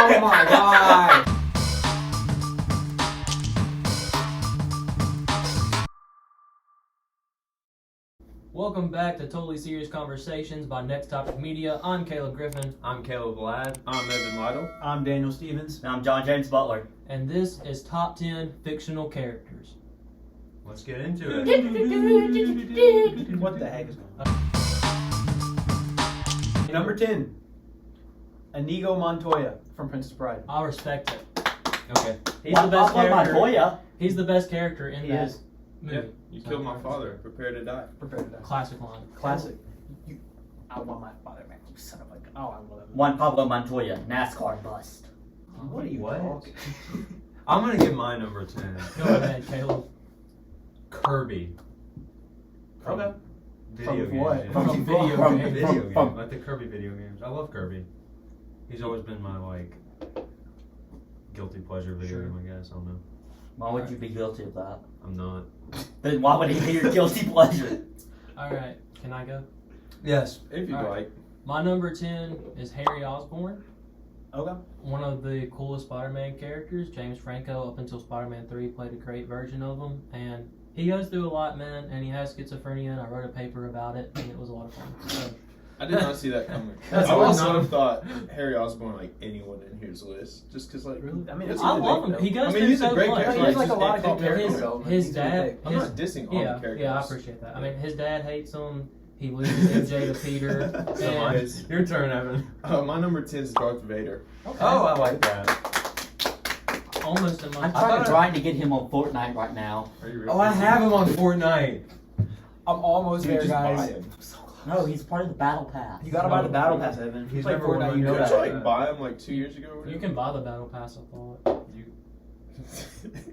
Oh my god! Welcome back to Totally Serious Conversations by Next Topic Media. I'm Caleb Griffin. I'm Caleb Ladd. I'm Evan Lytle. I'm Daniel Stevens. And I'm John James Butler. And this is Top 10 Fictional Characters. Let's get into it. What the heck is going on? Number 10, Inigo Montoya from Prince of Pride. I respect it. Okay. He's the best character. Montoya. He's the best character in He that is. movie. Yep. You killed my father. Prepare to die. Prepare to die. Classic line. Classic. I want my father back. You son of a... Oh, I love it. Juan Pablo Montoya, NASCAR bust. What are you talking? I'm gonna get my number 10. Go ahead, Caleb. Kirby. From Okay. Video From what? games. From video from- games. Video games. from- Like the Kirby video games. I love Kirby. He's always been my guilty pleasure video game, I guess. I don't know. Why would you be guilty of that? I'm not. Then why would he be your guilty pleasure? Alright, can I go? Yes. If you'd All right. like. My number 10 is Harry Osborne. Okay. One of the coolest Spider-Man characters. James Franco, up until Spider-Man 3, played a great version of him. And he goes through a lot, man, and he has schizophrenia, and I wrote a paper about it, and it was a lot of fun. So, I did not see that coming. That's I would awesome. not have thought Harry Osborne like anyone in here's list. Just because like. Really? I mean, it's I a love big- him. He goes I mean, through he's so a great much. character. He has It's like a just lot of they call good character him- development. his He's dad. really big. I'm not dissing all the characters. Yeah, I appreciate that. I mean, his dad hates him. He loses MJ to Peter. So and- mine- Your turn, Evan. my number 10 is Darth Vader. Okay. Oh, I like that. Almost in my. I'm trying to get him on Fortnite right now. Are you really? Oh, I have him on Fortnite. I'm almost You there, just buy guys. him. No, he's part of the Battle Pass. You gotta buy the Battle Pass, Evan. If you He's play never Fortnite, won you know Didn't that. you like buy him like 2 years ago? Or You whatever? can buy the battle pass, I thought.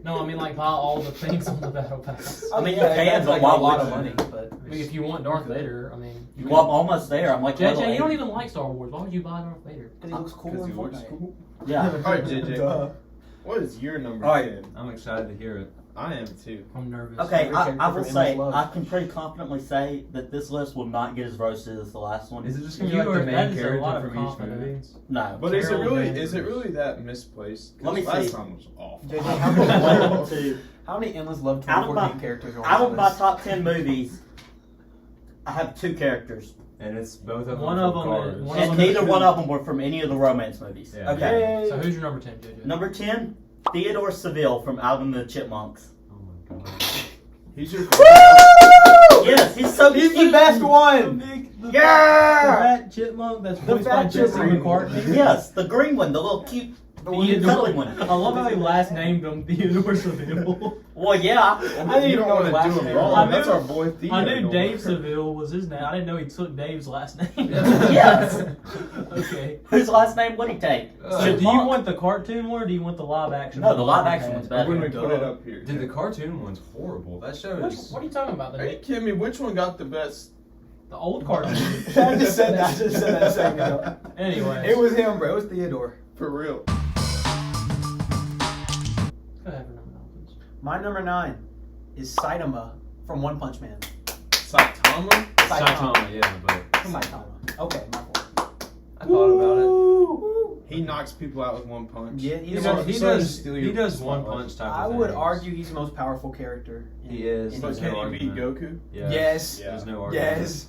No, I mean like buy all the things on the battle pass. I mean, you yeah, can, that's but like why a lot would of you? money. But I mean, if you want Darth Vader, I mean. Well, I'm almost there. I'm like, level JJ, you don't 8. even like Star Wars. Why would you buy Darth Vader? because he looks cool Because in he looks Fortnite. cool. Yeah. Alright, JJ. Duh. What is your number All right. 10? I'm excited to hear it. I am too. I'm nervous. Okay, Favorite I character will from say, Endless Love. I can pretty confidently say that this list will not get as roasted as the last one. Is it just gonna be You like are- the that main is a character lot of from each confidence. movie? No. But is it Carol really Danvers. that misplaced? 'Cause Let me last see. time was awful. JJ, One, how many, two. how many Endless Love Out of 2014 my- characters are on Out of this my list? top 10 movies, I have 2 characters. And it's both of them One from of them Cars. is- one And of neither one of them were from any of the romance movies. Yeah. Okay. Yay. So who's your number 10, JJ? Number 10, Theodore Seville from Alvin and the Chipmunks. Oh my god. He's your Yes, he's so He's the cute. best one! The Yeah! fat chipmunk that's The voiced by fat Jesse chipmunk. McCartney. Yes, the green one, the little cute, The one who cuddly one. I love how they last named him Theodore Seville. Well, yeah. I didn't You even don't know want his to last do him name. wrong. I knew- That's our boy Theo. I knew Don't Dave worry. Seville was his name. I didn't know he took Dave's last name. Yes. Okay. Whose last name would he take? So do you Chipmunk? want the cartoon one or do you want the live action No, one? the live action Okay. one's better. When we put it up here. Dude, the cartoon one's horrible. That show Which, is. what are you talking about? Are you The, kidding me? Which one got the best? the old cartoon. I just said that. I just said that a second ago. Anyway. It was him, bro. It was Theodore. For real. Go ahead for number 9, please. My number 9 is Saitama from One Punch Man. Saitama? Saitama, yeah, but Saitama. Okay, my fault. I thought about He knocks people out with one punch. Yeah, it. he's He does one punch type I of would things. argue he's the most powerful character. in- He is. in But his There's no can he beat argument. Goku? Yeah. Yes. Yeah. There's no argument. Yes.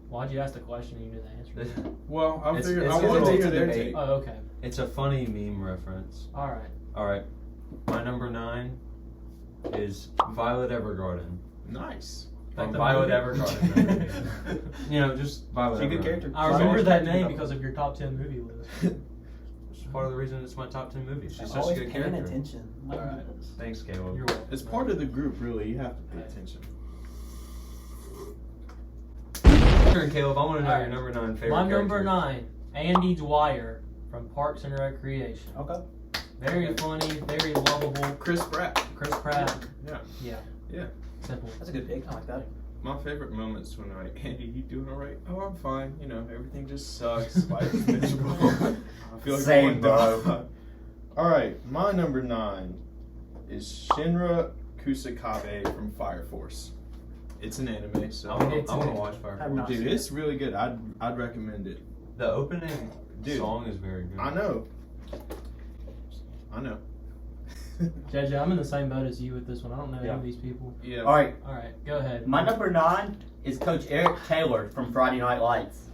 Why'd you ask the question and you knew the answer? Well, I It's- figured it's I a wanted to little hear their debate. take. Oh, okay. It's a funny meme reference. Alright. Alright. My number 9 is Violet Evergarden. Nice. Like From the Violet movie? Evergarden. You know, just Violet She's a good Evergarden. character. I remember that name because of your top 10 movie list. It's part of the reason it's my top 10 movies. She's I'm such a always good paying character. attention. Alright. Thanks, Caleb. You're welcome. It's part of the group, really. You have to pay attention. Turn, Caleb. I want to know Alright. your number 9 favorite My character. number 9, Andy Dwyer from Parks and Recreation. Okay. Very funny, very lovable. Chris Pratt. Chris Pratt. Yeah. Yeah. Yeah. Simple. That's a good pick. I like that. My favorite moments when I'm like, Andy, you doing all right? Oh, I'm fine. You know, everything just sucks. Life is miserable. I feel like Same, I'm going down. All right, my number 9 is Shinra Kusakabe from Fire Force. It's an anime, so I want to watch Fire I've Force. not dude, seen it's really good. I'd recommend it. The opening Dude. song is very good. I know. I know. JJ, I'm in the same boat as you with this one. I don't know any Yeah. of these people. Yeah. All right, All right, go ahead. my number 9 is Coach Eric Taylor from Friday Night Lights.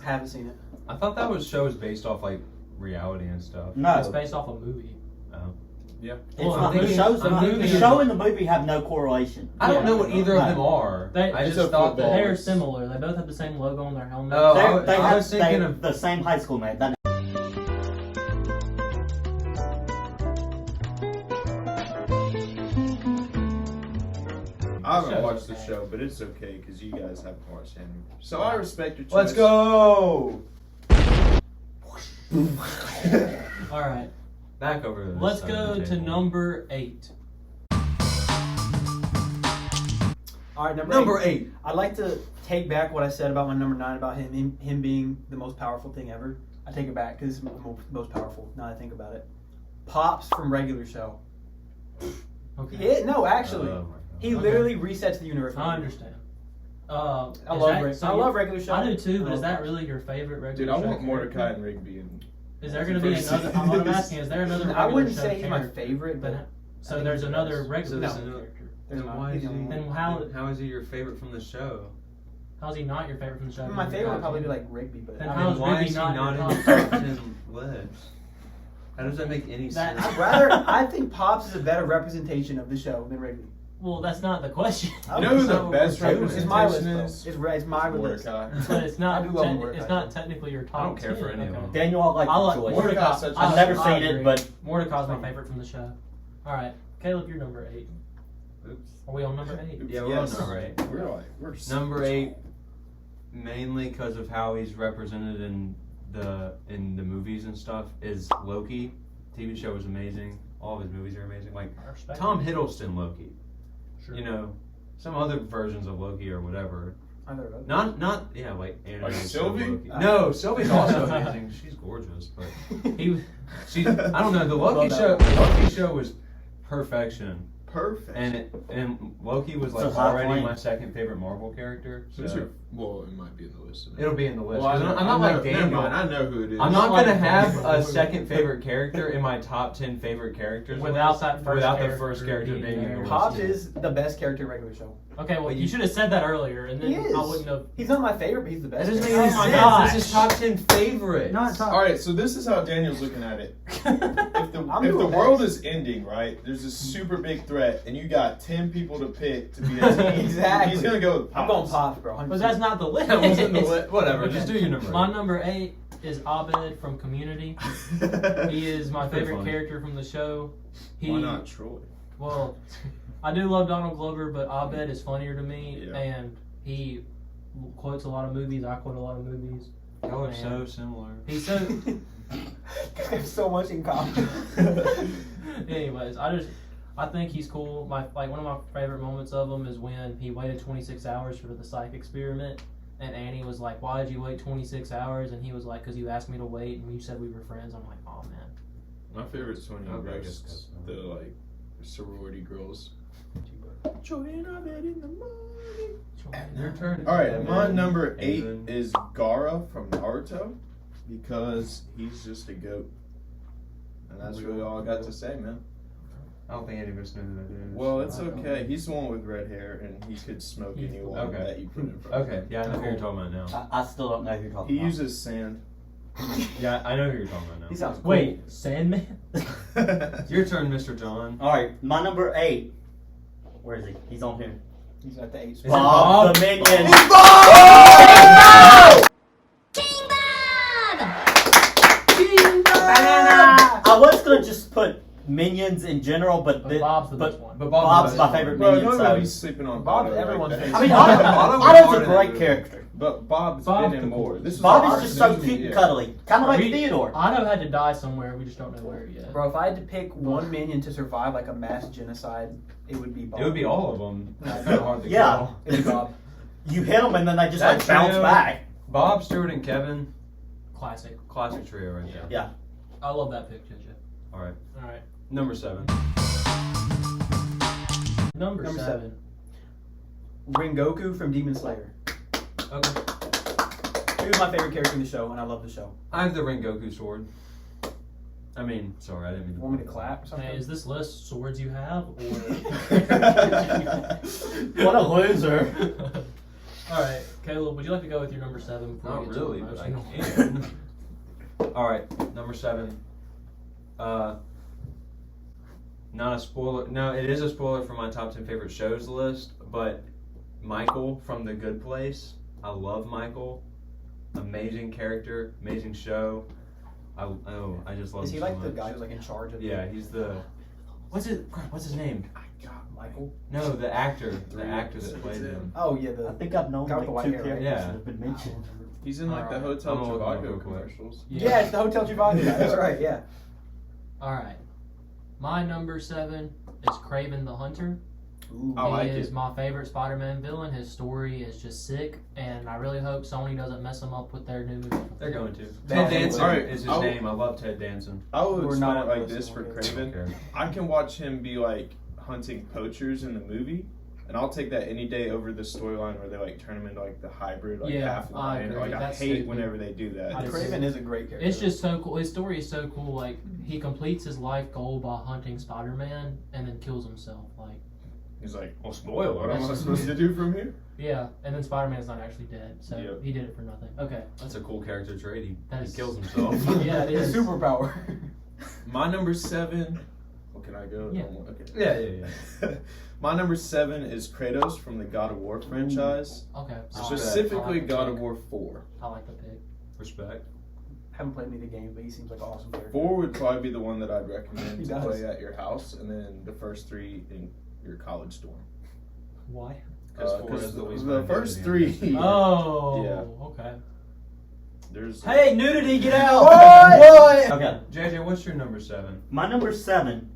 Haven't seen it. I thought that show was based off like reality and stuff. No, It's based off a movie. Oh. Yeah. it's Well, not. I'm The thinking- the show and the movie have no correlation. I don't Yeah. know what either of No. them are. I It's just a thought football. that. They are similar. They both have the same logo on their helmet. Oh, They I have was thinking they- of. the same high school mate. That- I haven't Show's watched the okay. show, but it's okay because you guys haven't watched any. So I respect your choice. Let's go. All right, Back over. To this let's side of go the to table. number 8. All right, Number 8. I'd like to take back what I said about my number 9 about him being the most powerful thing ever. I take it back because it's most powerful. Now that I think about it, Pops from regular show. Okay, No, actually, Oh, my God. he Okay. literally resets the universe. I understand. I Is love that- regular. so I you- love regular show. I do too, I but love is that Pops. really your favorite regular Dude, I show want Mordecai character? and Rigby. And Is there going to be First- another? What I'm asking is there another? I regular wouldn't show say he's my character? favorite, but But so think there's he's the another best. regular No. show character. there's Then not. why He's is the only he? one. Then How is he your favorite from the show? How's he not your favorite from the show? My favorite would probably be like Rigby, but Then I how's mean, Why Rigby is he not not your in the top? top 10 list? How does that make any That- sense? I'd rather. I think Pops is a better representation of the show than Rigby. Well, that's not the question. You know who the So- best It's my list. representation Though. is? It's my list. Mordecai. But it's not. I do love It's Mordecai. not technically your top. I don't care for 10. any of Okay. them. Daniel, I like I your like choice. Mordecai. Mordecai's such a- I've never I seen it, agree. but Mordecai's my favorite from the show. All right, Caleb, you're number 8. Oops. Are we on number 8? Yeah, we're Yes. on number 8. We're Number 8, mainly because of how he's represented in the movies and stuff, is Loki. TV show was amazing. All of his movies are amazing. Like I respect Tom it. Hiddleston Loki. Sure. You know, some other versions of Loki or whatever. I never wrote Not yeah, like animated Like stuff Sylvie? Loki. No, Sylvie's also amazing. She's gorgeous, but He, I don't know. The Loki Love show. that. The Loki show was perfection, perfect. and Loki was like So high already flame. my second favorite Marvel character. Who's So your? Well, it might be in the list. it'll be in the list. Well, 'Cause I know, I'm not I know, like never Daniel. mind, I know who it is. I'm not like gonna have Daniel. a second favorite character in my top 10 favorite characters Without list that first without the character first character being being in there. the list. Pops is the best character in regular show. okay, well, But you you- should have said that earlier, and then He is. I wouldn't have. He's not my favorite, but he's the That best. doesn't make character. any Oh my sense. gosh. This is top 10 favorites. Not top. All right, so this is how Daniel's looking at it. If the I'm if the doing world best. is ending, right? There's a super big threat, and you got 10 people to pick to be a team. Exactly. He's gonna go. With I'm going Pops. Pops, bro. 100%. But that's not the list. That wasn't the list. Whatever, Okay. just do your number. My number 8 is Abid from Community. He is my Pretty favorite funny. character from the show. He, Why not Troy? Well, I do love Donald Glover, but Abed is funnier to me, Yeah. and he quotes a lot of movies. I quote a lot of movies. Y'all are Man. so similar. He's so. We have so much in common. Anyways, I think he's cool. One of my favorite moments of him is when he waited 26 hours for the psych experiment, and Annie was like, "Why did you wait 26 hours?" And he was like, "Cause you asked me to wait, and you said we were friends." I'm like, "Oh man." My favorite's when he Okay, I roasts guess the like sorority girls. Join our bed in the morning. Your turn. All right, my number 8 And is Gaara from Naruto because he's just a goat, and that's really all I got to say, man. I don't think any of us know who that is. Well, it's okay. He's the one with red hair, and he could smoke anyone Okay. that you put in front of him. Okay, yeah, I know who you're talking about now. I still don't know who you're talking He about. uses sand. Yeah, I know who you're talking about He now. sounds cool. Wait, Sandman? Your turn, Mr. John. All right, my number 8. Where is he? He's on here. He's at the 8 Is it spot. Bob Bob? the Minion. I was gonna just put Minions in general, but But Bob's the best one. But Bob's the my best favorite Bro, Minion. nobody's So. sleeping on Bob's Otto like everyone's that. favorite. I mean, Otto was Otto's hard a in great that character. But Bob's Bob's been in the more. coolest. This is Bob our is just so original- cute and yeah. cuddly, kind of like We- Theodore. Otto had to die somewhere. We just don't know where yet. Bro, if I had to pick one minion to survive like a mass genocide, it would be Bob. It would be all of them. No, It's kind of hard to Yeah. kill. It would be Bob. You hit them and then they just That like bounce trio- back. Bob, Stewart, and Kevin. Classic. Classic trio right there. Yeah. I love that pick, JJ. All right. All right. Number 7. Number Number 7. Rengoku from Demon Slayer. Okay. He was my favorite character in the show, and I love the show. I have the Rengoku sword. I mean, sorry, I didn't mean to. Want me to clap or something? Hey, is this list swords you have, or? What a loser. All right, Caleb, would you like to go with your number 7? Before Not we get really, to but I emotional? can. All right, number 7. Not a spoiler. No, it is a spoiler for my top 10 favorite shows list. But Michael from The Good Place. I love Michael. Amazing character, amazing show. I just love. Is he him like so the much. guy who's like in charge of? Yeah, he's the. What's his name? God, Michael. No, the actor that played him. Oh yeah, I think I've known Got like the white 2 hair, right? characters Yeah. that have been mentioned. He's in like the Hotel I'm gonna look him up Trivago real quick. commercials. Yeah, it's the Hotel Trivago guy. That's right. Yeah. All right, my number 7 is Kraven the Hunter. Ooh. I like He is it. my favorite Spider-Man villain. His story is just sick, and I really hope Sony doesn't mess him up with their new movie. They're going to. That- Ted Danson Alright, is his I'll- name. I love Ted Danson. I will We're explain not it like listening, this for okay. Craven. Okay. I can watch him be like hunting poachers in the movie, and I'll take that any day over the storyline where they like turn him into like the hybrid, like Yeah, half I lion. agree. Like I That's hate stupid. whenever they do that. I Craven is a great character. It's just so cool. His story is so cool. Like, he completes his life goal by hunting Spider-Man and then kills himself. Like, He's like, well, spoiler. What am I That's- supposed to do from here? yeah, and then Spider-Man's not actually dead, so Yep. he did it for nothing. Okay. That's a cool character trait. That He is- kills himself. Yeah, it His is. superpower. My number 7. Well, can I go? Yeah. Okay. Yeah. My number 7 is Kratos from the God of War franchise. Okay. Specifically, I like the God pick. of War 4. I like the pick. Respect. Haven't played any of the games, but he seems like an awesome character. 4 would probably be the one that I'd He recommend to does. play at your house, and then the first 3 in your college dorm. Why? Because 4 is the least. the fun first video game. 3. Oh. Yeah. Okay. There's Hey, nudity, get out! What? Okay, JJ, what's your number 7? my number 7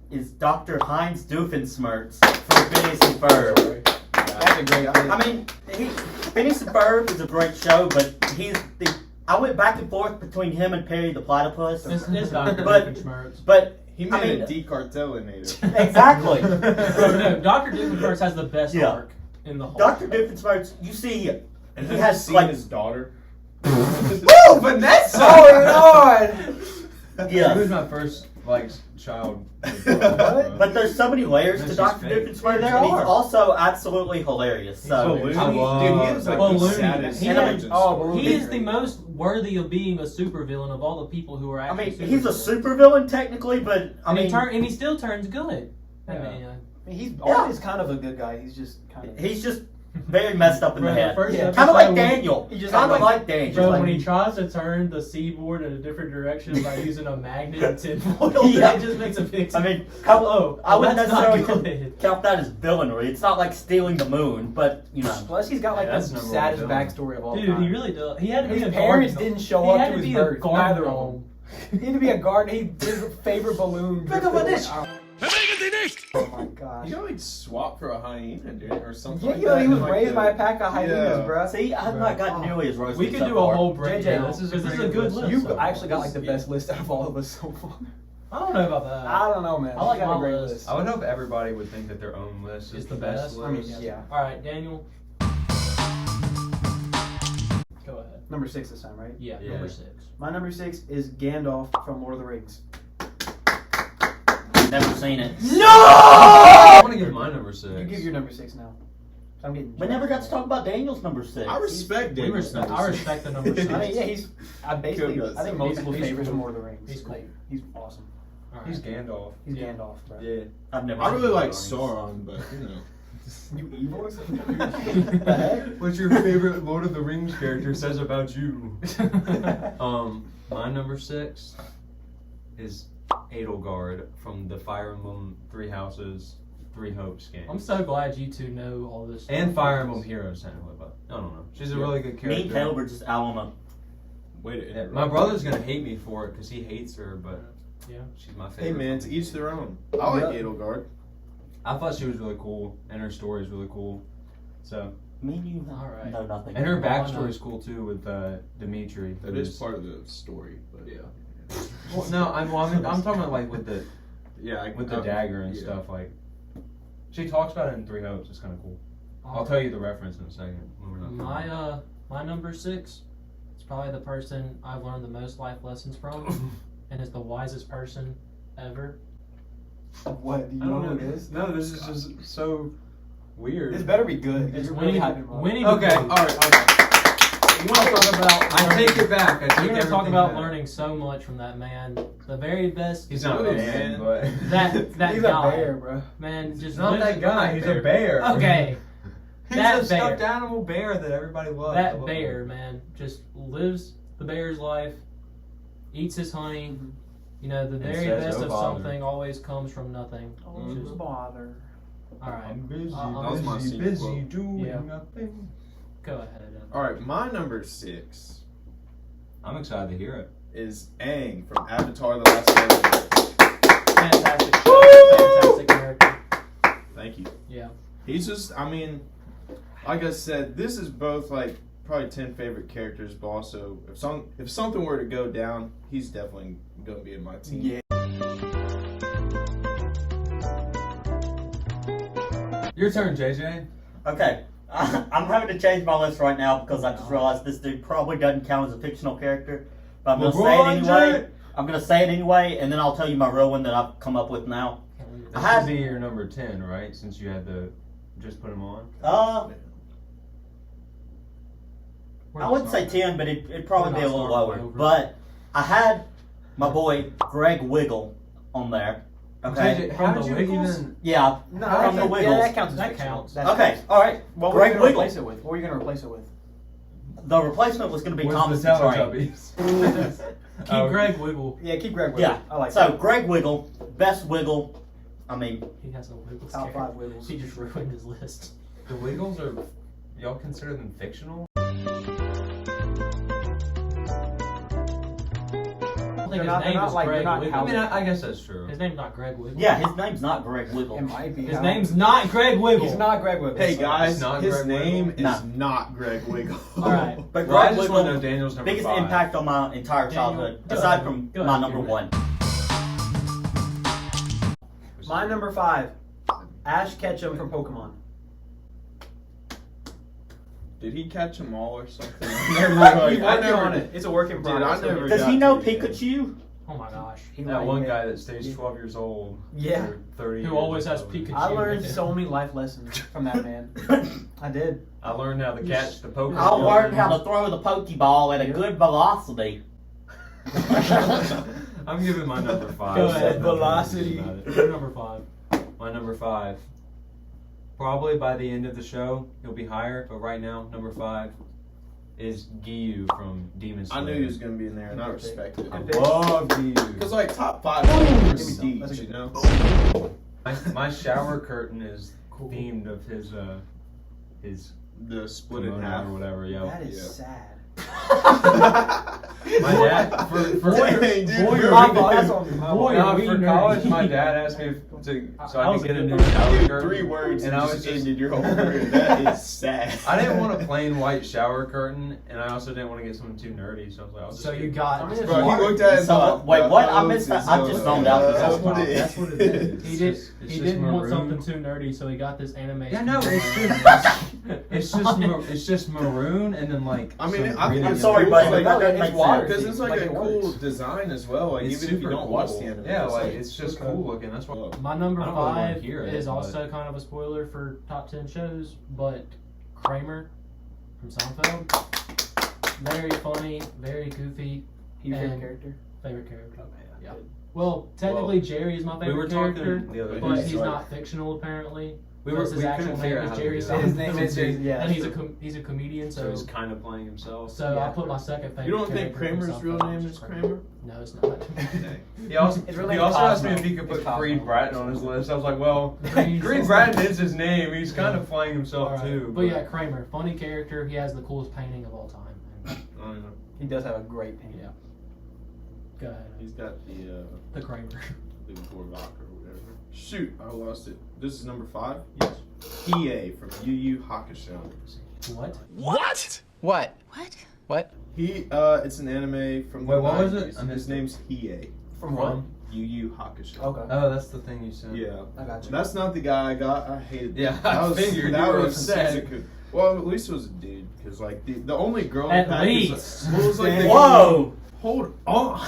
is Dr. Heinz Doofenshmirtz from Phineas and Ferb. That's a great idea. I mean, Phineas and Ferb is a great show, but I went back and forth between him and Perry the Platypus. It's Dr. But- Doofenshmirtz. But he I made mean- a decartelinator. exactly, Bro, no, Dr. Doofenshmirtz has the best Yeah. arc in the whole Dr. show. Doofenshmirtz. You see, And he have you has seen like his daughter. Woo, Vanessa! Oh Lord! yeah. Who's my first child? But there's so many layers to That's Dr. just fake. Doofenshmirtz, There and he's are. also absolutely hilarious. So, Balloon. I love Dude, he is like Balloon. the saddest He intelligence had- story. He is the most worthy of being a supervillain of all the people who are I actually. mean, he's a supervillains. supervillain technically, but I And, mean, and he still turns good. Yeah. I mean, He's Yeah. always kind of a good guy. He's just kind of. he's just very messed up in the Bro, head. first Yeah. episode Kind of like when- Daniel. He just Kind of like- like Daniel. Bro, Like, when he tries to turn the seaboard in a different direction by using a magnet and tinfoil, Yeah. it just makes a big. I mean, I wouldn't that's not necessarily good. count that as villainry. It's not like stealing the moon, but you know. Plus, he's got like Yeah, that's the number saddest one villain. backstory of all Dude, time. he really does. He had to be His a parents guard. didn't show He up had to to his be birth. a guard Neither of gnome. them. He had to be a guard. His favorite balloon. Pick up a drifted dish. away. Oh my gosh. You got like swap for a hyena, dude, or something. Yeah, like you know, that he was in, like, raised the- by a pack of hyenas, Yeah. bro. See, I have not gotten nearly as roasted. We could so do far. a whole breakdown. JJ, This is a pretty good good list. You so actually got like the Yeah. best list out of all of us so far. I don't know about that. I don't know, man. I like You got a my great list. I would hope everybody would think that their own list It's is the the best best. list. I mean, yeah. All right, Daniel. Go ahead. Number 6 this time, right? Yeah, Yeah. number 6. My number 6 is Gandalf from Lord of the Rings. Never seen it. I want to give my number 6. You give your number 6 now. I'm getting. We never got to talk about Daniel's number 6. I respect We Daniel. respect. I respect the number 6. I mean, yeah, I basically. Kill I think most people's He's favorites cool. from Lord of the Rings. He's cool. Like, he's awesome. All right. He's Gandalf. He's Yeah. Gandalf, bro. Yeah. I've never. I seen really it. like Sauron, but you know. You evil? the heck? What's your favorite Lord of the Rings character says about you? My number 6 is Edelgard from the Fire Emblem Three Houses, Three Hopes game. I'm so glad you two know all this. And stuff. Fire Emblem Heroes, technically, but I don't know. She's a really good Me character. and Caleb are just out on a. Wait a Yeah, minute. my brother's gonna hate me for it because he hates her, but Yeah. she's my Hey favorite. man, to each their own. I like Yeah. Edelgard. I thought she was really cool, and her story is really cool. So, Me and you All right. know nothing. and her Well, I know. backstory is cool too with Dimitri. That is part of the story, but yeah. Well, no, I'm talking about like with the Yeah, with the dagger and yeah. stuff. Like, she talks about it in Three Hopes. It's kind of cool. I'll tell you the reference in a second when we're not. My number 6 is probably the person I've learned the most life lessons from, and is the wisest person ever. What? Do you I know don't who know. it is? No, this is just so weird. This better be good. It's You're really Winnie. hyping him up. Winnie the Okay, Pooh. alright. You want to talk about? I take it back. I take You're going to talk everything about back. learning so much from that man. The very best. He's not a Good, man, man. but That He's guy. a bear, bro. Man, just he's not lives- that guy. He's a bear. Okay. He's That a stuffed bear. animal bear that everybody loves. I That love bear, him. man, just lives the bear's life, eats his honey. You know, the And very says, best "Oh, of bother." something always comes from nothing. Oh, Just- bother. all right, I'm busy, I'm That was my busy, secret busy quote. doing Yeah. nothing. go ahead. All right, my number 6 I'm excited to hear it. is Aang from Avatar: The Last Airbender. Fantastic show, fantastic character. Thank you. Yeah. He's just, I mean, like I said, this is both like probably 10 favorite characters, but also if something were to go down, he's definitely gonna be in my team. Yeah. Your turn, JJ. Okay, I'm having to change my list right now because I just realized this dude probably doesn't count as a fictional character. But I'm going to say it anyway. I'm going to say it anyway, and then I'll tell you my real one that I've come up with now. This I had- would be your number 10, right? Since you had to just put him on. I wouldn't say 10, but it'd probably We're be a not little starting lower. over. But I had my boy Greg Wiggle on there. Okay. JJ, how From did the you Wiggles? even? Yeah. No, From the yeah, Wiggles. that counts. As That fictional. counts. That's- Okay. All right. What were Greg you gonna Wiggle. replace it with? What were you gonna replace it with? The replacement was going to be Where's Thomas the the Train. Teletubbies? Keep Oh. Greg Wiggle. Yeah, keep Greg with Yeah. it. I like So that. Greg Wiggle, best Wiggle. I mean, He has a Wiggles Top character. 5 Wiggles. He just ruined his list. The Wiggles are. Y'all consider them fictional? I think They're his not- they're name not is like- they're Greg not Wiggle. I mean, I guess that's true. His name's not Greg Wiggle. yeah, his name's not Greg Wiggle. It might be. His How- name's not Greg Wiggle. He's not Greg Wiggle. Hey so- guys, It's not his Greg name Wiggle? is not Greg Wiggle. All right. But Well, I Greg just want to Wiggle, know Daniel's number biggest 5. impact on my entire childhood, Go aside ahead. from Go my ahead, number you're one. My number 5, Ash Ketchum from Pokemon. Did he catch them all or something? He's working on it. It's a work in Dude, progress. I never- Does he got know to it yet. Pikachu? Oh my gosh. He That might, one yeah. guy that stays 12 years old. Yeah. For 30 Who years always or has so. Pikachu. I learned with him. so many life lessons from that man. I did. I learned how to catch the Pokemon. I learned how to throw the Pokeball at a good velocity. I'm giving my number 5. Go so ahead, I'm not gonna velocity. do about it. You're number 5. My number 5. Probably by the end of the show, he'll be higher, but right now, number 5 is Giyu from Demon Slayer. I knew he was gonna be in there, and I respect it. I Good pick. love Giyu. Because like top 5 prestige, That's a good you know. My shower curtain is themed of his The split in kimono half. or whatever. Yeah. That is Yeah. sad. My dad for Dang, dude, boy, you're My we- fault, that's on me. My Boy, fault. no, we for nerdy. college, my dad asked me so I I was could get a a good new one. shower Dude, curtain. 3 words and and I just was just ended your whole career. That is sad. I didn't want a plain white shower curtain, and I also didn't want to get something too nerdy. So I was like, I'll just So get- you got. I mean, Bro, he Smart. looked at it and So, thought, wait, what? I "Oh, missed this that. I is just so zoned out. bad." That's what fine. it is. That's what it is. He did. It's He just didn't want maroon. something too nerdy, so he got this anime. Yeah, no, it's just maroon, and then like. I mean, some I'm really sorry, cool, buddy, like, but that doesn't it's make wild, sense. because it's like Like, a it cool works. design as well. Like It's even if you super don't watch cool. the anime, Yeah, it's like it's just okay. cool looking. That's why. My number I don't really wanna 5 hear it, is but- also kind of a spoiler for top 10 shows, but Kramer from Seinfeld. Very funny, very goofy, Your favorite And- character? favorite character. Yeah. Well, technically Jerry is my We were favorite talking character, the other day. but He's he's like- not fictional apparently. We Because his actual couldn't figure name out is how to Jerry do that. His name is Jerry, yeah. and he's a comedian, So so he's kind of playing himself. I put my second favorite. You don't think character from Kramer's real Seinfeld, name which is Kramer? No, it's not. He also, It's really he also asked me Cosmo. if he could put It's Cosmo. Creed Bratton on his list. I was like, well, Creed- Creed Bratton is his name. He's kind of playing himself Alright. too. But yeah, Kramer, funny character. He has the coolest painting of all time. I don't know. He does have a great painting. Yeah. Go ahead. He's got the The Kramer. Vorlock or whatever. Shoot, I lost it. This is number 5. Yes. Hiei from Yu Yu Hakusho. What? What? What? What? What? He it's an anime from the Wait, what was 90s. it? I His missed name's Hiei. From what? Yu Yu Hakusho. Okay. Oh, that's the thing you said. Yeah. I got you. That's not the guy I got. I hated that. Yeah, that I figured that you were was upset. Suzuku. Well, at least it was a dude. Because, like, the only girl in At the pack least. is... What was, like, the Whoa! Hold on.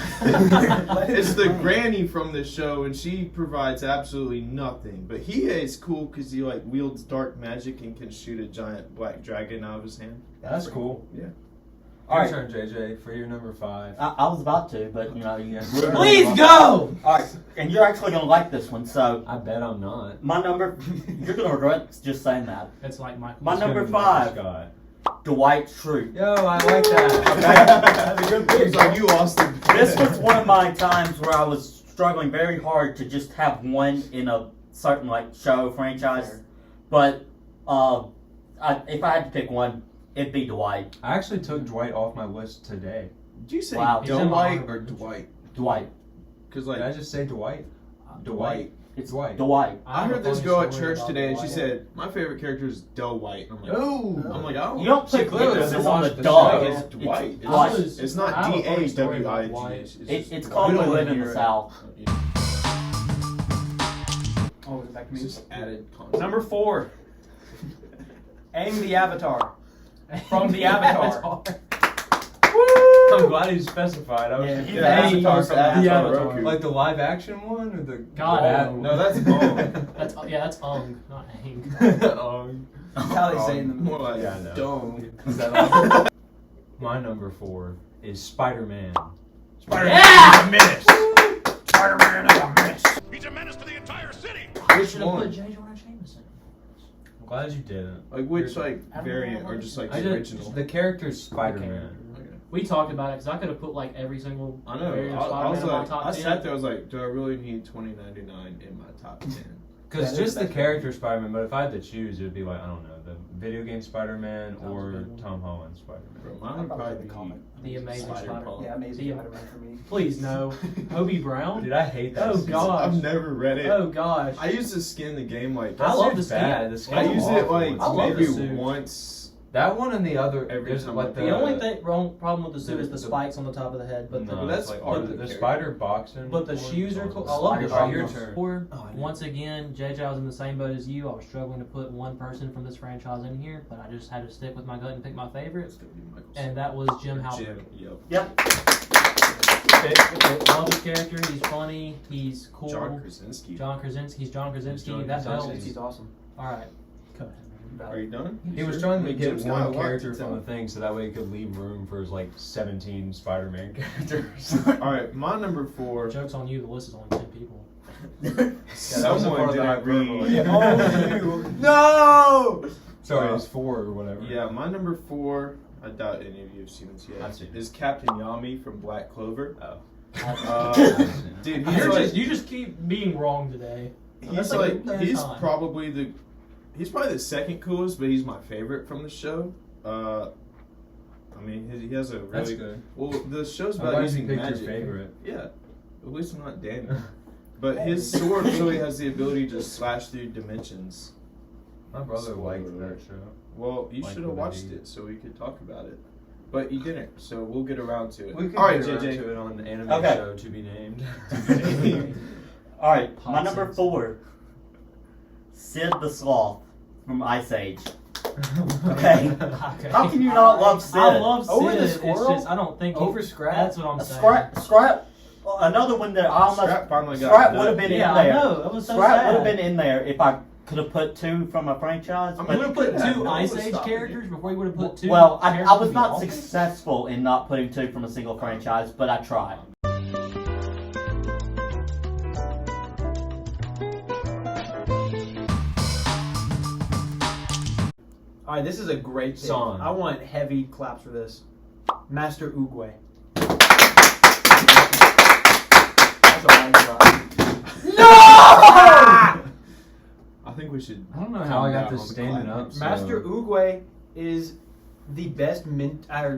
It's the granny from the show, and she provides absolutely nothing. But he is cool because he like wields dark magic and can shoot a giant black dragon out of his hand. That's cool. Yeah. All Your right. turn, JJ, for your number 5. I was about to, but you know, you Please go! Alright, and you're actually gonna like this one, so I bet I'm not. my number you're gonna regret just saying that. It's like my My It's gonna number be Michael 5, Scott. Dwight Schrute. Yo, I like that. Okay. That's a good It's pick. like you lost the. This was one of my times where I was struggling very hard to just have one in a certain like show franchise, but if I had to pick one, it'd be Dwight. I actually took Dwight off my list today. Did you say Wow. He's in my Dwight honorable or mention. Dwight? Dwight. Because Did I like just say Dwight? Dwight. It's Dwight. Dwight. I have a heard this funny girl at story church about today, and she Dwight. said my favorite character is Dwight. I'm like, Oh. I'm like, oh, You don't She put clearly emphasis doesn't on the watch the dog. show. It's Dwight. It's Dwight. It's not I have a funny story about D-A-W-I-G. Dwight. It's called We We don't Live wanna in the hear it. South. Oh, is it back to me? It's just added content. Number 4. Aang the Avatar. From the Yeah, Avatar. it's hard. I'm glad you specified. I was Yeah, just he's Yeah, the Avatar Avatar's from Avatar the Avatar. Roku. like the live action one or the God, bad No, that's Aang. That's Ung, not Aang. That's how they say in the More like Yeah, I know. dome. Is that like- My number 4 is Spider-Man. Spider-Man Yeah! is a menace. Spider-Man is a menace. He's a menace to the entire city. Which Should have put one? J. Jonah Jameson. I'm glad you didn't. Like which like I don't variant know. or just like I the just, original? the character's Spider-Man. We talked about it because I could have put like every single I know. variant of I was Spider-Man in my like, top I 10. sat there. I was like, do I really need 2099 in my top 10? Because That is just the better. character Spider-Man, but if I had to choose, it would be like, I don't know, the video game Spider-Man That was a or good one. Tom Holland Spider-Man. Bro, mine would probably be The Amazing Spider-Man. Yeah, Amazing Yeah. Spider-Man for me. Please no. Hobie Brown? Dude, I hate that. Oh, series. God. I've never read it. Oh gosh. I used to skin the game like I love That's the bad. skin. The skin I is use it awful. like It's I love maybe the suit. once. that one and the other. Every There's time like I the, The only wrong problem with the suit is the the- spikes on the top of the head, but No, the, that's that's like part of the, the spider boxing. but the one shoes is are cool. I awesome. love the All right, your shoes. turn. Or, Oh, I did. once again, JJ, I was in the same boat as you. I was struggling to put one person from this franchise in here, but I just had to stick with my gut and pick my favorite, It's gonna be Michael's. and that was Jim Halpert. Jim, yep. Yep. Love his character. He's funny. He's cool. John Krasinski. John Krasinski. John That belt. Krasinski. He's awesome. All right. Are you done? He was Sure? trying I to mean, get Jim's got a one lot character to from tell. the thing, so that way he could leave room for his like 17 Spider-Man characters. All right, my number 4. Joke's on you. The list is only 10 people. that was a Someone part of the didn't hyperbole. read. Oh, No. Sorry, it's 4 or whatever. Yeah, my number 4. I doubt any of you have seen this yet. I've seen it. Is Captain Yami from Black Clover. Oh. Dude, he's like, You just keep being wrong today. he's That's like, the third he's time. probably the second coolest, but he's my favorite from the show. I mean, he has a That's really good. well. The show's I'm about glad you using picked magic. your favorite. Yeah, at least I'm not Daniel. But his sword really has the ability to slash through dimensions. My brother liked Spoiler. that show. Well, you Like should have the watched movie. it so we could talk about it. But you didn't, so we'll get around to it. We could All right, get around JJ. to it on the anime Okay. show to be named. All right, my Hot number sense. 4, Sid the Sloth from Ice Age. Okay. How can you not love Sid? I love Sid. Over the It's squirrel? just I don't think he- Over Scrap? That's what I'm saying. Scrap. Another one that I almost. Scrap finally got Scrap a would have nut. been Yeah, in I there. know. That was so Scrap sad. would have been in there if I could have put 2 from a franchise. I mean, but- You would have put Yeah, 2 no one Ice was Age stopping characters before you would have put 2. well, I characters was from not The Office? successful in not putting 2 from a single franchise, but I tried. All right, this is a great pick. Song. I want heavy claps for this. Master Oogway. That's all I got. I think we should. I don't know how I got this standing up. So. Master Oogway is the best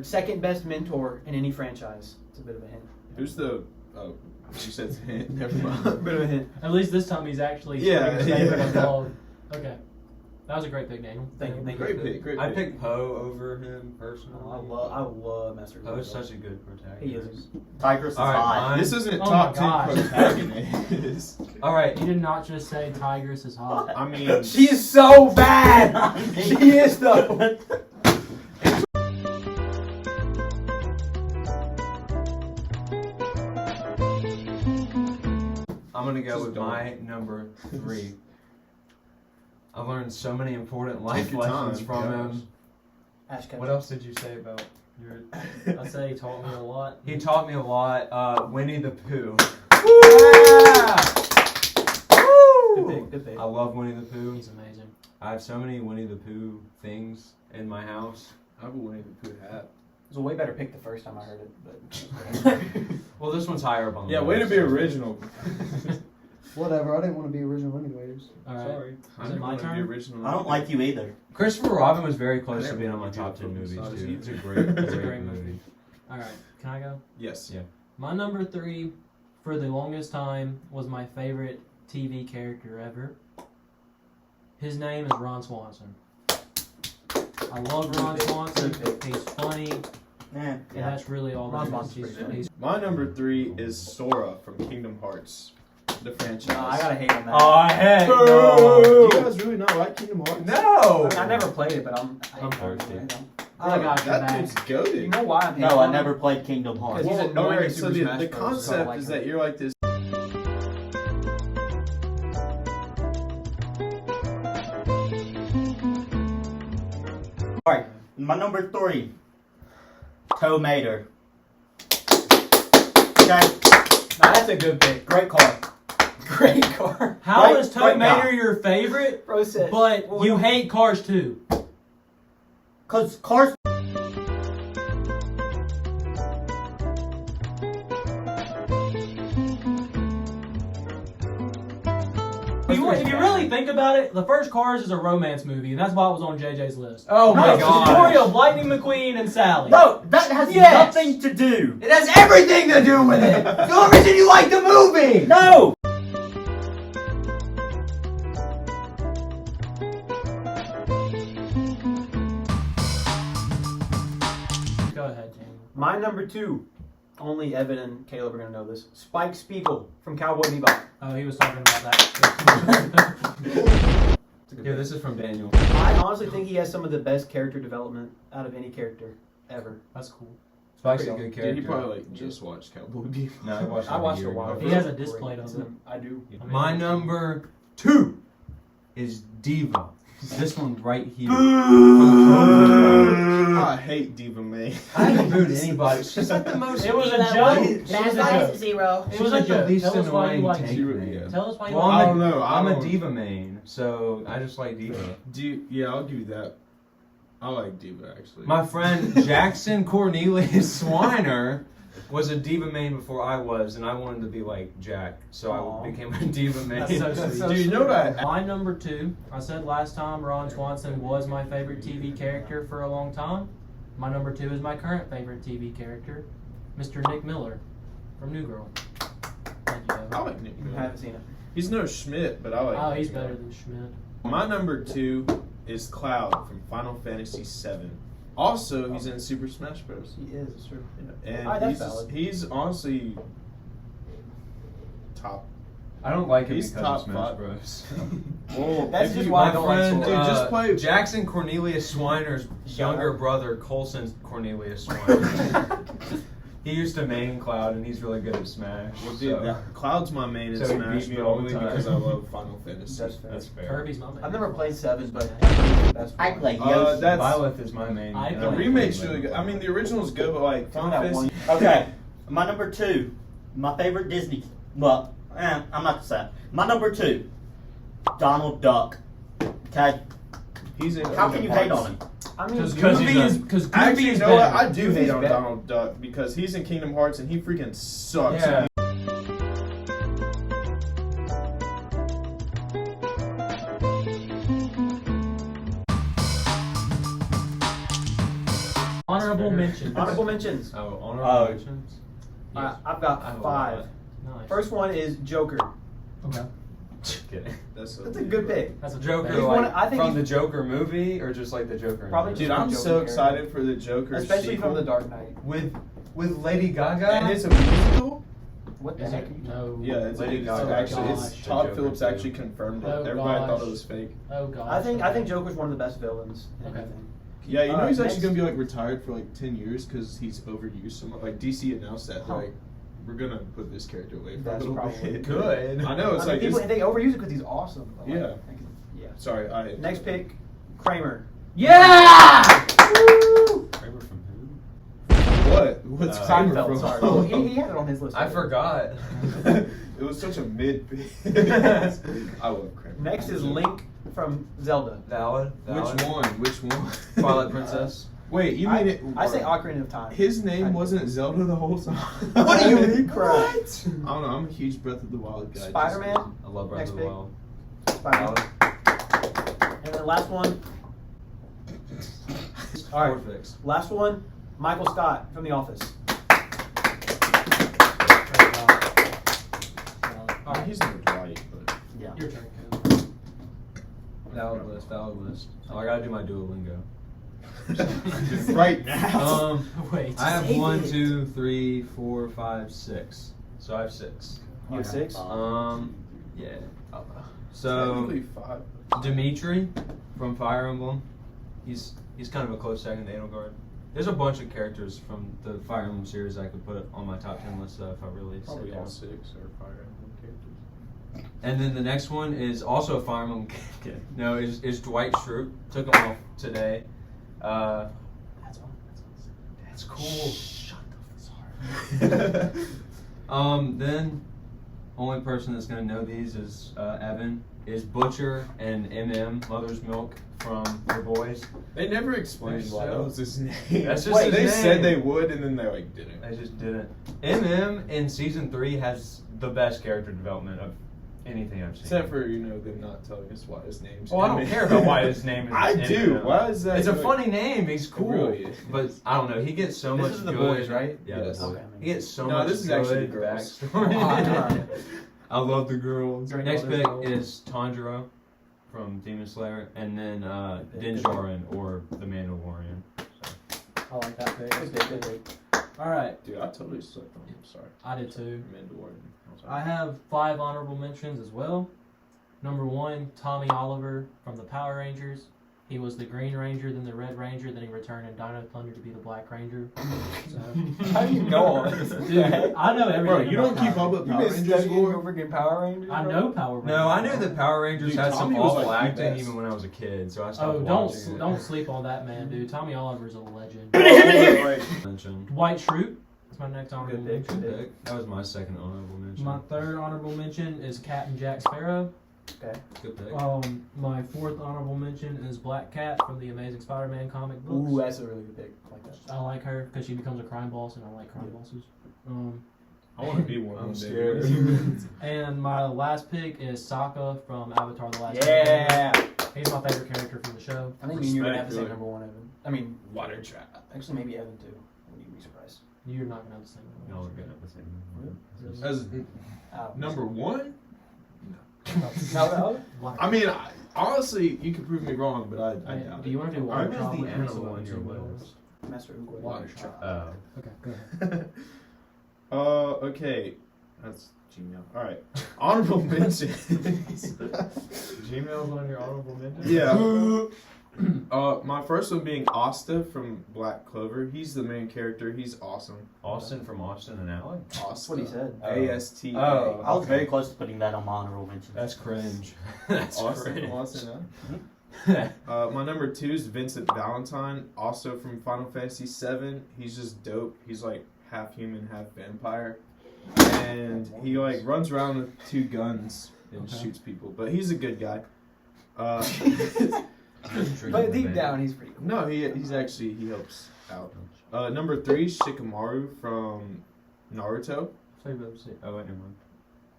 second best mentor in any franchise. It's a bit of a hint. Who's the? Oh, you said never mind. Bit of a hint. At least this time he's actually Yeah, putting his favorite yeah. involved. Okay. That was a great pick, Daniel. Thank you. Great pick. Great I pick. picked Poe over him personally. I love Master Oogway. Poe's such a good protagonist. He is. Tigress is All right, hot. mine. This isn't Oh top my gosh. 10 protagonists. All right, You did not just say Tigress is hot. I mean, She is so bad. She is though. I'm gonna go Just with don't. my number 3. I learned so many important life your lessons time, from gosh. him. Ash Ketchum. What else did you say about your? I say he taught me a lot. He taught me a lot. Winnie the Pooh. Good pick, good pick. I love Winnie the Pooh. He's amazing. I have so many Winnie the Pooh things in my house. I have a Winnie the Pooh hat. It was a way better pick the first time I heard it, but Well, this one's higher up on the Yeah, list. way to be original. Whatever, I didn't want to be original anyways. All right. Sorry. I Is it didn't my wanna be turn? original. I don't like you either. Christopher Robin was very close I to never being on my wanted top to 10 do movies it, too. It's a either. great, It's a great great movie. movie. All right. Can I go? Yes. Yeah. My number 3, for the longest time, was my favorite TV character ever. His name is Ron Swanson. I love Ron Swanson. He's funny, and that's really all Ron that Swanson's is. pretty funny. He's My number 3 is Sora from Kingdom Hearts, the franchise. no, I gotta hate on that. Oh heck Do no! you guys really not like Kingdom Hearts? No! I never played it, but I'm thirsty. I got that dude's You goated. know why I'm hating No, I on never him? played Kingdom Hearts. He's annoying alright, in so Super the Smash Bros, so I concept like is him. that you're like this. Alright, my number 3. Toe Mater. Okay, Nah, that's a good pick. great car. Great car. How Great- is Tow great guy. Mater your favorite, Bro said. but Well, you hate Cars too? Cause cars. If you really think about it, the first Cars is a romance movie, and that's why it was on JJ's list. Oh my It's the story god! of Lightning McQueen and Sally. No, that has Yes. nothing to do. It has everything to do with it. It's the only reason you like the movie. No. Go ahead, Jamie. My number 2. Only Evan and Caleb are gonna know this. Spike Spiegel from Cowboy Bebop. Oh, he was talking about that. Yeah, this is from Daniel. I honestly think he has some of the best character development out of any character ever. That's cool. Spike's a good character. Did you probably like just watch Cowboy Bebop? No, I watched it I watched a it year a while ago. ago. He has a display of It's it. I do. I mean, My number 2 is Diva. This one right here. I hate Diva May. I haven't booed anybody. She's like the most. It was a That joke. one. It was That's a why joke. it's 0. It She's was a like the joke. least Tell us why you annoying like tank it. name. Tell us why you Well, like I it. don't know. I'm a don't- Diva main, so I just like Diva. Yeah, I'll give you that. I like Diva actually. My friend Jackson Cornelius Swiner was a Diva main before I was, and I wanted to be like Jack, so Aw. I became a Diva main. That's so sweet. Do you know that? My number 2, I said last time Ron Swanson was my favorite TV character for a long time. My number 2 is my current favorite TV character, Mr. Nick Miller from New Girl. Thank you, I Evan. like Nick I Miller. haven't seen it. He's no Schmidt, but I like. Oh, Nick he's Miller. better than Schmidt. My number 2 is Cloud from Final Fantasy VII. Also, he's in Super Smash Bros. He is. It's true. And That's valid. he's honestly top. I don't like him He's because top of Smash five. Bros. Well, That's if just you- why I My don't like friend, Sora. Dude, just play- Jackson Cornelius Swiner's younger brother, Colson Cornelius Swiner. He used to main Cloud, and he's really good at Smash. Well, dude, so Cloud's my main in So he Smash, beat me but all the only time. because I love Final Fantasy. That's fair. that's fair. Kirby's my man. I've never played 7, but that's I fun. like Uh, Yoshi. that's Violet is my main. I and the like remake's really really good. I mean, the original's good, but like Some Final of that Fantasy. one. Okay, my number 2, my favorite Disney. Well, I'm not gonna say it. My number 2, Donald Duck. Okay, He's in. how can you hate on him? I mean, Because Goofy he's is a- because Goofy Actually, is you know what? better. I do Goofy's hate on better. Donald Duck because he's in Kingdom Hearts and he freaking sucks. Yeah. Honorable mention. honorable mentions. Oh, Oh. honorable mentions. I've got I have a 5. lot. Nice. First one is Joker. Okay. Just kidding. That's That's a good pick. That's a Joker, He's like, one- I think from he's- the Joker movie, or just like the Joker? in Probably general? Dude, I'm Joker so character. excited for the Joker Especially sequel. from The Dark Knight. with Lady Gaga. And it's a musical. What the Is heck? it? No. Yeah, it's Lady it's Gaga actually. gosh. It's Todd Joker Phillips too. actually confirmed it. Oh, Everybody thought gosh. it was fake. Oh god. I think Joker's one of the best villains. In Okay. everything. Yeah, you know he's actually next- gonna be like retired for like 10 years because he's overused so much. Like DC announced that Huh. like we're gonna put this character away for That's a little probably bit. good. I know it's I mean, like people it's, they overuse it because he's awesome. But like, Yeah. I can- yeah. sorry. Next pick, Kramer. Yeah! Woo! Kramer from who? What? What's Kramer Seinfeld. from? Sorry. Oh, he had it on his list. I forgot. It was such a mid pick. I love Kramer. Next is Link from Zelda. Valid. Which one? Which one? Twilight Princess. Wait, you mean it? I say Ocarina of Time. His name wasn't Zelda the whole time. What do you mean, crap? What? I don't know. I'm a huge Breath of the Wild guy. Spider-Man. I love Breath Next of the pick. Wild. Spider-Man. And then last one. All right. Ford fix. Last one. Michael Scott from The Office. He's no Dwight, but Yeah. Your turn, Ken. Valid list. Oh, I gotta do my Duolingo. right now. Wait. I have Save 1, it. 2, 3, 4, 5, 6. So I have 6. You have 6? Yeah. So Technically 5. Dimitri from Fire Emblem. He's kind of a close second to Edelgard. There's a bunch of characters from the Fire Emblem series I could put on my top 10 list if I really Probably sit all down. 6 are Fire Emblem characters. And then the next one is also a Fire Emblem character. No, is Dwight Schrute. Took him off today. That's all. That's cool. Shut the fuck up. Then only person that's gonna know these is Evan. Is Butcher and Mother's Milk from The Boys. They never explained why that was his name. That's just his they name. said they would, and then they like didn't. I just didn't. in season 3 has the best character development of anything I've seen. Except for them not telling us why his name's. Well, I don't care about why his name is. I do. Eminem. Why is that? It's a like- funny name. He's cool. really is. But I don't know. He gets so This much. is The good. Boys, right? Yeah, Yes. The Boys. Okay. He gets so No, much. this is good actually the girls. backstory. I love the girls. Great Next mothers, pick though. is Tanjiro from Demon Slayer, and then Din Djarin or the Mandalorian. I like that pick. Good pick, good pick. All right. Dude, I totally slept on him. Sorry. I did too. Mandalorian. I'm sorry. I have 5 honorable mentions as well. Number 1, Tommy Oliver from the Power Rangers. He was the Green Ranger, then the Red Ranger, then he returned in Dino Thunder to be the Black Ranger. So, How do you know all this? dude, I know everything. Bro, you about don't keep Power up with You've Power been Rangers studying your lore? freaking Power Rangers? I bro? know Power Rangers. No, I knew the Power Rangers Dude, had some Tommy was, awful like, the acting best. even when I was a kid, so I Oh, stopped don't watching it. don't sleep on that man, dude. Tommy Oliver's a legend. Mention. Dwight Schrute. That's my next honorable Good pick, mention. good Pick. That was my second honorable mention. My 3rd honorable mention is Captain Jack Sparrow. Okay. Good pick. My 4th honorable mention is Black Cat from the Amazing Spider-Man comic books. Ooh, that's a really good pick. I like that. I like her because she becomes a crime boss, and I like crime bosses. I want to be one. I'm one day. scared. And my last pick is Sokka from Avatar: The Last Airbender. Yeah. He's my favorite character from the show. I think me and you are gonna have the same Respect, number 1, Evan. I mean, Water trap. actually, maybe Evan too. Wouldn't you be surprised? You're not gonna have the same No, one. we're good at the same. Really? As Oh. number 1. No, Black. I mean, honestly, you could prove me wrong, but I doubt Do you want to do Why water was chocolate the or animal soda on your too, Will? list? Master Uguay. Water trap. Okay, go ahead. Okay. That's Gmail. Alright. Honorable mentions. Gmail's on your honorable mention? Yeah. My first one being Asta from Black Clover. He's the main character. He's awesome. Austin from Austin and Alec? Asta. That's what he said. ASTA. Oh. I was very close to putting that on my honorable mention. That's cringe. That's Austin cringe. from Austin, my number 2 is Vincent Valentine, also from Final Fantasy VII. He's just dope. He's like half human, half vampire, and he like runs around with 2 guns and Okay. shoots people. But he's a good guy. But deep down, he's pretty cool. No, he's actually he helps out. Number 3, Shikamaru from Naruto. Oh, wait, never mind.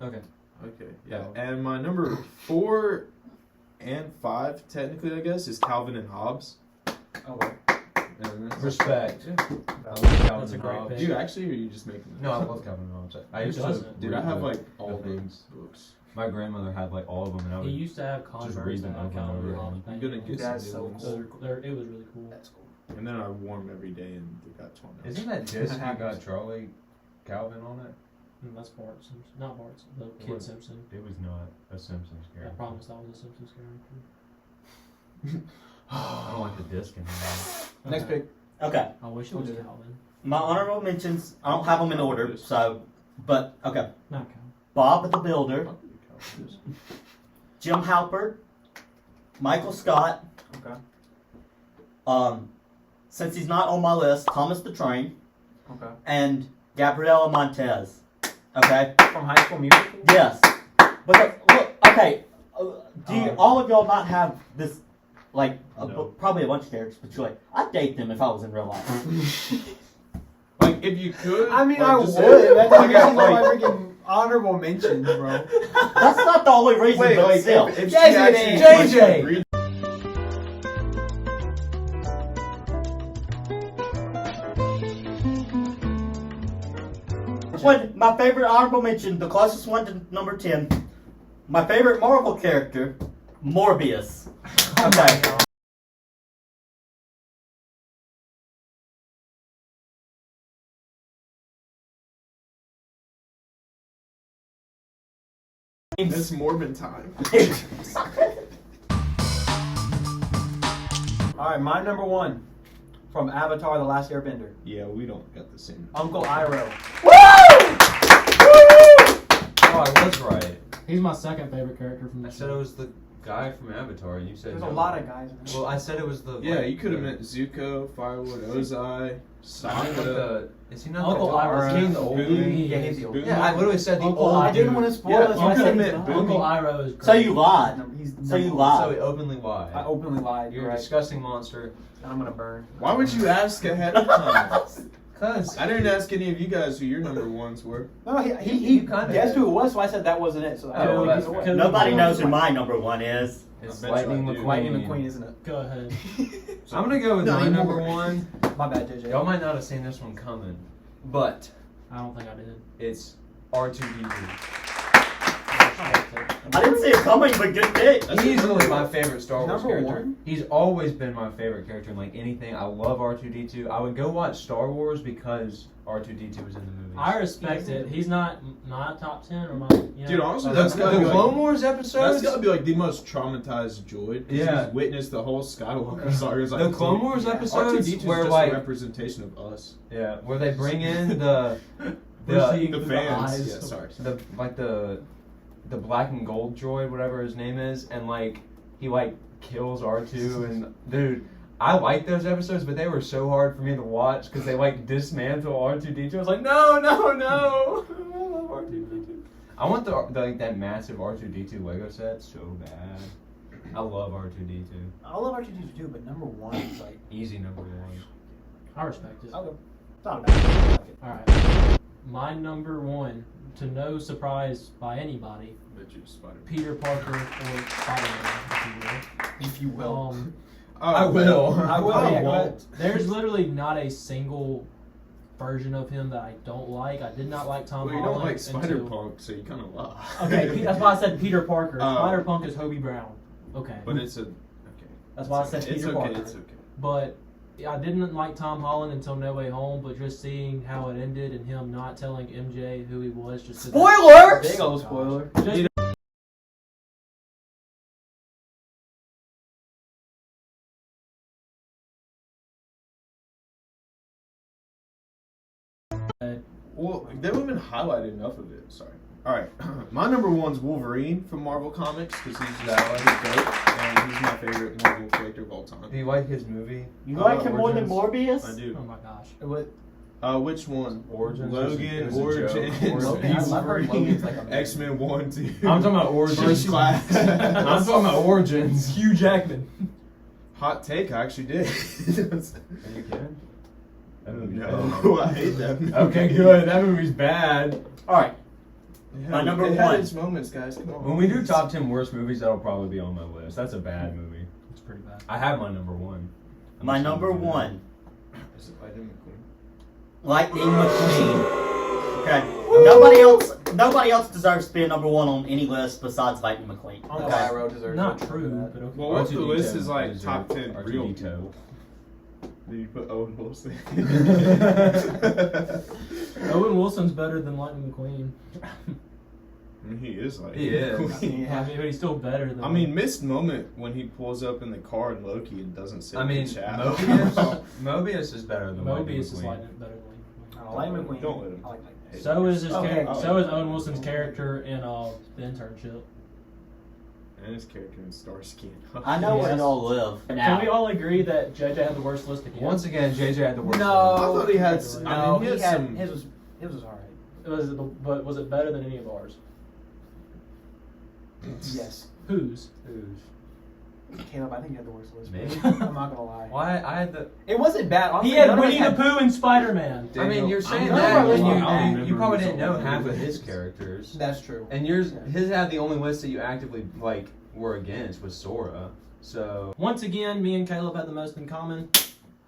Okay. Okay, yeah. And my number 4 and 5, technically, I guess, is Calvin and Hobbes. Okay. And that's- Respect. Yeah. I love That's Calvin a and great Hobbes. pick. Dude, actually, or are you just making that? No, I love Calvin and Hobbes. I Who used to doesn't? Dude, I have like all the things. the books. My grandmother had like all of them, and I He would. used to have read Converse them that had over and Calvin over Hobbes again. I'm paint gonna on get them. That's some so new ones. cool. It was really cool. That's cool. And then I wore them every day, and they got torn out. Isn't that disc you got Charlie Calvin on it? That's Bart Simpson. Not Bart, the What? kid Simpson. It was not a Simpsons I character. promise that was a Simpsons character. I don't like the disc anymore. Next pick. Okay, I wish it was Calvin. my honorable mentions, I don't have them in order, so But okay, Not count. Bob the Builder, Jim Halpert, Michael Scott. Okay. Since he's not on my list, Thomas the Train, Okay. and Gabriela Montez. Okay. From High School Musical. Yes. But look, okay. Do you, all of y'all not have this, like, probably a bunch of characters, but you're like, I'd date them if I was in real life. Like, if you could. I mean, like, I would. just That's like, like my like, freaking honorable mentions, bro. That's not the only reason, wait, but like, still. if she JJ. actually JJ. agreed- When my favorite honorable mention, the closest one to number 10, my favorite Marvel character, Morbius. Okay. It's Morbin time. All right, my number one from Avatar: The Last Airbender, Yeah, we don't got the same. Uncle Iroh. Oh, I was right. He's my second favorite character from the I show. said it was the guy from Avatar, and you said There's no. a lot of guys in there. Well, I said it was the. Yeah, like, you could have the- meant Zuko, Firewood, Ozai, Is he not Sokka. the? Is he not Uncle the? Iroh. Is he the old Boone. dude? Yeah, he's the old. Boone. Yeah, I literally said the Uncle old. I didn't dude. want to spoil Yeah, this. you when I could've said meant he's Boone. Uncle not. Iroh is great. So you lied. He's So you number lied. So he openly lied. I openly lied. You're You're a right. disgusting monster. I'm gonna burn. Why would you ask ahead of time? Cause I didn't ask any of you guys who your number ones were. No, he You kinda guessed did. who it was, so I said that wasn't it. So I Oh, don't that's know fair. Nobody knows who my number one is. it's I bet you Lightning I do. McQueen. Lightning McQueen, isn't it? Go ahead. I'm gonna go with No, my you number won't. one. My bad, JJ. Y'all might not have seen this one coming, but I don't think I did. it's R2D2. I didn't see it coming, but good pick. Easily my favorite Star Wars Number character. one? He's always been my favorite character in like anything. I love R2D2. I would go watch Star Wars because R2D2 was in the movie. I respect it. He's not top 10 or my. You know, Dude, honestly, the that's gotta be Clone like, Wars that's episodes. gotta be like the most traumatized droid. 'Cause Yeah. he's witnessed the whole Skywalker saga. It's The like, Clone Wars yeah. episodes R2D2 is where just like a representation of us. yeah, where they bring in the We're seeing The through fans. eyes. Yeah, sorry. the black and gold droid, whatever his name is, and like he like kills R2 and dude, I like those episodes, but they were so hard for me to watch because they like dismantle R2D2. I was like, no, no, no. I love R2D2. I want the like that massive R2D2 Lego set so bad. I love R2D2. I love R2D2 too, but number one is like. Easy number one. I respect it. I'll go. It's not bad. Alright. My number one, to no surprise by anybody, Bet you Spider-Man. Peter Parker or Spider-Man, If you if you will. I will. I will. I Yeah, go ahead. won't. There's literally not a single version of him that I don't like. I did not like Tom Well, you Holland. don't like Spider until- Punk, so you kind of lie. Okay, that's why I said Peter Parker. Oh. Spider-Punk is Hobie Brown. Okay. But it's a okay. That's why I It's said okay. Peter It's okay. Parker. It's okay. But I didn't like Tom Holland until No Way Home, but just seeing how it ended and him not telling MJ who he was just Spoilers! Big old spoiler. Just Well, they haven't even highlighted enough of it. Sorry. All right, my number one's Wolverine from Marvel Comics because he's just he's dope and he's my favorite Marvel character of all time. Do you like his movie? You like him more than Origins? Morbius? I do. oh my gosh. What? Which one? Origins. Logan, It was a Origins, joke. Logan, I've heard Logan's like amazing. X-Men 1, 2. I'm talking about Origins. First Class. I'm talking about Origins. Hugh Jackman. Hot take, I actually did. Are you kidding? That movie's No, I hate that movie. bad. Okay, good. That movie's bad. Alright. Yeah, My number it one. had its moments, guys. Come on. When we do top 10 worst movies, that'll probably be on my list. That's a bad movie. It's pretty bad. I have my number one. My number one, Is it Lightning McQueen? Lightning McQueen. Okay. Nobody else deserves to be a number one on any list besides Lightning McQueen. Uncle Okay. Iroh deserves Not it. true, but okay. Well, what if the R2D2 list is like deserves top 10 real R2D2. people? Did you put Owen Wilson? Owen Wilson's better than Lightning McQueen. I mean, he is like. He is. Yeah. I mean, but he's still better than. I mean, missed moment when he pulls up in the car in Loki and doesn't sit I mean, in the chat. Mobius is better than Lightning Mobius is McQueen. better than Lightning McQueen. Lightning McQueen. Don't let him. I like Lightning. So is his Okay. character. So is Owen Wilson's character in The Internship. And his character in Starsky. I know where Yes. y'all live. Can we all agree that JJ had the worst list again? Once again, JJ had the worst. No, I thought he had. No, I mean, he had some. his was alright. But was it better than any of ours? Yes. Whose? Caleb, I think you had the worst list. Me? I'm not gonna lie. Why I had the. It wasn't bad. Honestly, He had none of us Winnie the Pooh and Spider-Man. I mean, you're saying I'm that, not and listening. you probably didn't know Remember half of some his lists. characters. That's true. And yours, Yeah. his had the only list that you actively like were against was Sora. So Once again, me and Caleb had the most in common.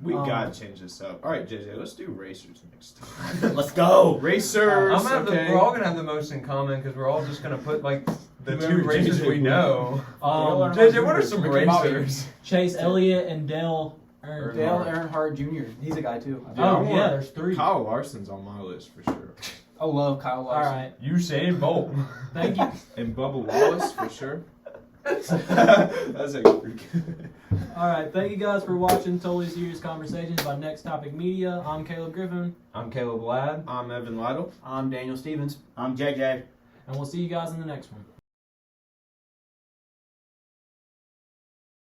We gotta change this up. All right, JJ, let's do racers next time. Let's go. Racers. I'm gonna have okay. we're all gonna have the most in common because we're all just gonna put like the two Whoever races JJ we know. JJ, what are some Ricky Bobby. racers? Chase Elliott and Dale Earnhardt. Dale Earnhardt Jr. He's a guy too. Oh, yeah, there's 3. Kyle Larson's on my list for sure. I love Kyle All Larson. right. Usain Bolt. Thank you. And Bubba Wallace for sure. That's actually pretty good. All right. Thank you guys for watching Totally Serious Conversations by Next Topic Media. I'm Caleb Griffin, I'm Caleb Ladd. I'm Evan Lytle. I'm Daniel Stevens. I'm JJ. and we'll see you guys in the next one.